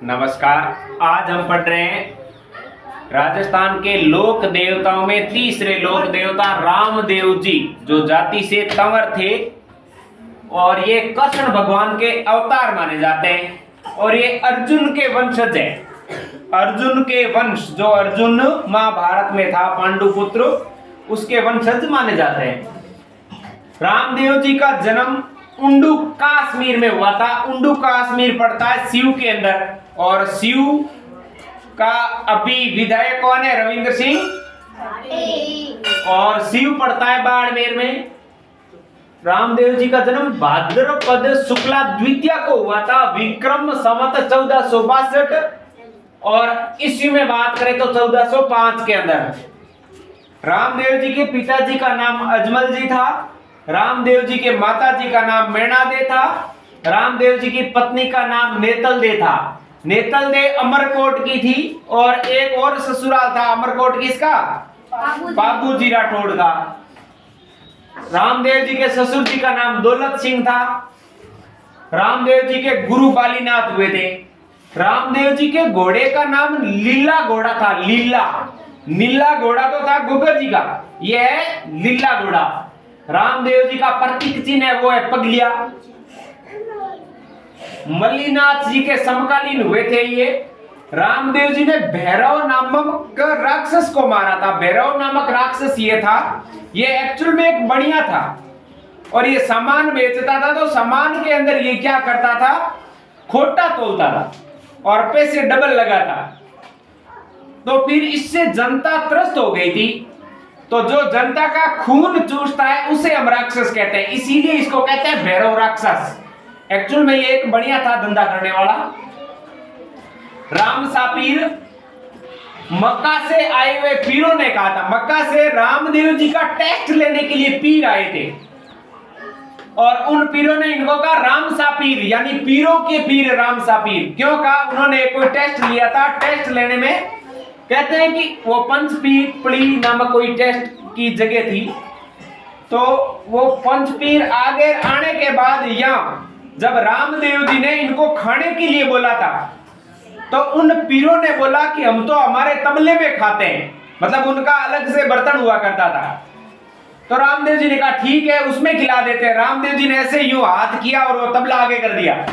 नमस्कार। आज हम पढ़ रहे हैं राजस्थान के लोक देवताओं में तीसरे लोक देवता रामदेव जी, जो जाति से तंवर थे और ये कृष्ण भगवान के अवतार माने जाते हैं और ये अर्जुन के वंशज है। अर्जुन के वंश, जो अर्जुन महाभारत में था पांडु पुत्र, उसके वंशज माने जाते हैं। रामदेव जी का जन्म उंडू कश्मीर में हुआ था। उंडू कश्मीर पड़ता है सीयू के अंदर और सीयू का अभी विधायक कौन है? रविंद्र सिंह। और सीयू पड़ता है बाड़मेर में। रामदेव जी का जन्म भाद्रपद शुक्ला द्वितीया को हुआ था, विक्रम संवत 1462 और ईस्वी में बात करें तो 1405 के अंदर। रामदेव जी के पिताजी का नाम अजमल जी था। रामदेव जी के माता जी का नाम मेणादे था। रामदेव जी की पत्नी का नाम नेतलदे था। नेतलदे अमरकोट की थी और एक और ससुराल था अमरकोट किसका? बाबूजी राठौड़ का। रामदेव जी के ससुर जी का नाम दौलत सिंह था। रामदेव जी के गुरु बालीनाथ हुए थे। रामदेव जी के घोड़े का नाम लीला घोड़ा था। नीला घोड़ा तो था गुगर जी का, यह है लीला घोड़ा। रामदेव जी का प्रतीक चिन्ह है वो है पगलिया। मल्लीनाथ जी के समकालीन हुए थे ये। रामदेव जी ने भैरव नामक राक्षस को मारा था। भैरव नामक राक्षस ये था, ये एक्चुअल में एक बढ़िया था और ये सामान बेचता था। तो सामान के अंदर ये क्या करता था? खोटा तोलता था और पैसे डबल लगाता। तो फिर इससे जनता त्रस्त हो गई थी। तो जो जनता का खून चूसता है उसे हम राक्षस कहते हैं, इसीलिए इसको कहते हैं भैरव राक्षस। एक्चुअल में ये एक बढ़िया था धंधा करने वाला। राम सापीर, मक्का से आए हुए पीरों ने कहा था। मक्का से रामदेव जी का टेस्ट लेने के लिए पीर आए थे और उन पीरों ने इनको कहा राम सापीर, यानी पीरों के पीर राम सापीर। क्यों कहा? उन्होंने कोई टेस्ट लिया था। टेस्ट लेने में कहते हैं कि वो पंचपीपली नामक कोई टेस्ट की जगह थी। तो वो पंचपीर आगे आने के बाद यहाँ जब रामदेव जी ने इनको खाने के लिए बोला था तो उन पीरों ने बोला कि हम तो हमारे तबले में खाते हैं, मतलब उनका अलग से बर्तन हुआ करता था। तो रामदेव जी ने कहा ठीक है उसमें खिला देते हैं। रामदेव जी ने ऐसे यूं हाथ किया और वो तबला आगे कर दिया।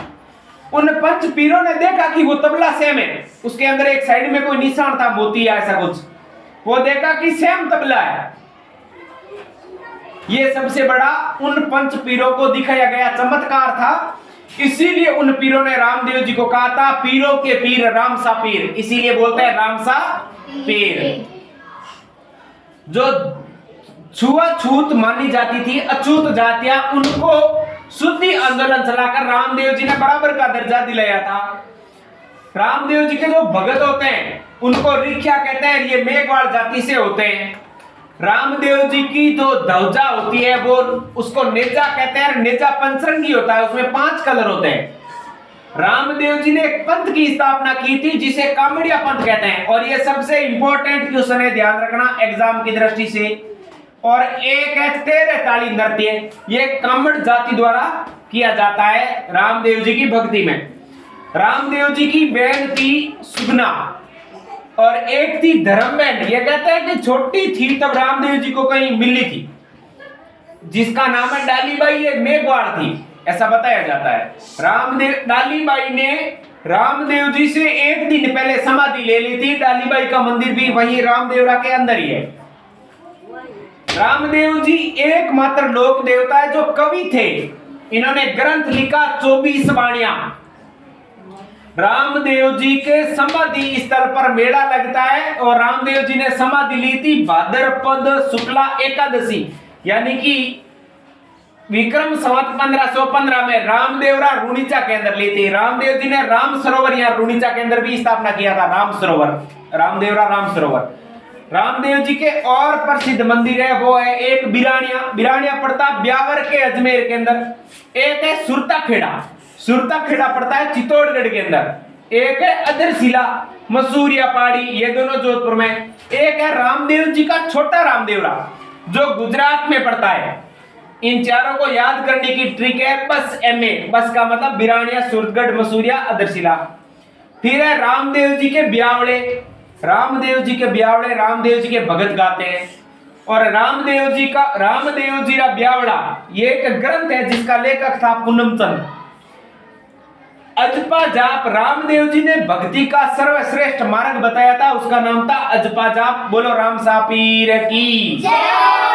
उन पंच पीरों ने देखा कि वो तबला सेम है, उसके अंदर एक साइड में कोई निशान था मोती या ऐसा कुछ, वो देखा कि सेम तबला है। ये सबसे बड़ा उन पंच पीरों को दिखाया गया चमत्कार था। इसीलिए उन पीरों ने रामदेव जी को कहा था पीरों के पीर राम सा पीर, इसीलिए बोलते हैं राम सा पीर। जो छुआछूत मानी जाती थी, अछूत जातियां, उनको शुद्धि आंदोलन चलाकर रामदेव जी ने बराबर का दर्जा दिलाया था। रामदेव जी के जो भगत होते हैं उनको रिख्या कहते हैं, ये मेघवाल जाति से होते हैं। रामदेव जी की जो ध्वजा होती है वो उसको नेजा कहते हैं। नेजा पंचरंगी होता है, उसमें 5 कलर होते हैं। रामदेव जी ने एक पंथ की स्थापना की थी जिसे कामड़िया पंथ कहते हैं और ये सबसे इंपॉर्टेंट क्वेश्चन है, ध्यान रखना एग्जाम की दृष्टि से। और एक है 13 ताली नृत्य, ये कामड़ जाति द्वारा किया जाता है रामदेव जी की भक्ति में। रामदेव जी की बहन थी सुगना और एक थी धर्मबहन। ये कहते हैं कि छोटी थी तब रामदेव जी को कहीं मिली थी, जिसका नाम है डालीबाई। ये मेघवाड़ थी ऐसा बताया जाता है। डालीबाई ने रामदेव जी से एक दिन पहले समाधि ले ली थी। डालीबाई का मंदिर भी वही रामदेवरा के अंदर ही है। रामदेव जी एकमात्र लोक देवता है जो कवि थे। इन्होंने ग्रंथ लिखा 24 वाणियां। रामदेव जी के समाधि स्थल पर मेला लगता है और रामदेव जी ने समाधि ली थी भाद्रपद शुक्ला एकादशी, यानी कि विक्रम संवत 1515 में रामदेवरा रुणीचा के अंदर ली थी। रामदेव जी ने राम सरोवर यहाँ रुणीचा के अंदर भी स्थापना किया था, राम सरोवर, रामदेवरा राम सरोवर। रामदेव जी के और प्रसिद्ध मंदिर है वो है एक बिरानिया पड़ता ब्यावर के अजमेर के अंदर, एक है सुरता खेड़ा पड़ता है चित्तौड़गढ़ के अंदर, एक है अदरशिला मसूरिया पहाड़ी, ये दोनों जोधपुर में, एक है रामदेव जी का छोटा रामदेवरा जो गुजरात में पड़ता है। इन चारों को याद करने की ट्रिक है बस MA, बस का मतलब बिरानिया, सूरतगढ़, मसूरिया, अदरशिला। फिर है रामदेव जी के ब्यावड़े। रामदेव जी के ब्यावड़े, रामदेव जी के भगत गाते हैं। और रामदेव जी का ब्यावड़ा ये एक ग्रंथ है जिसका लेखक था पूनमचंद। अजपा जाप, रामदेव जी ने भक्ति का सर्वश्रेष्ठ मार्ग बताया था, उसका नाम था अजपा जाप। बोलो राम सा पीर की जय।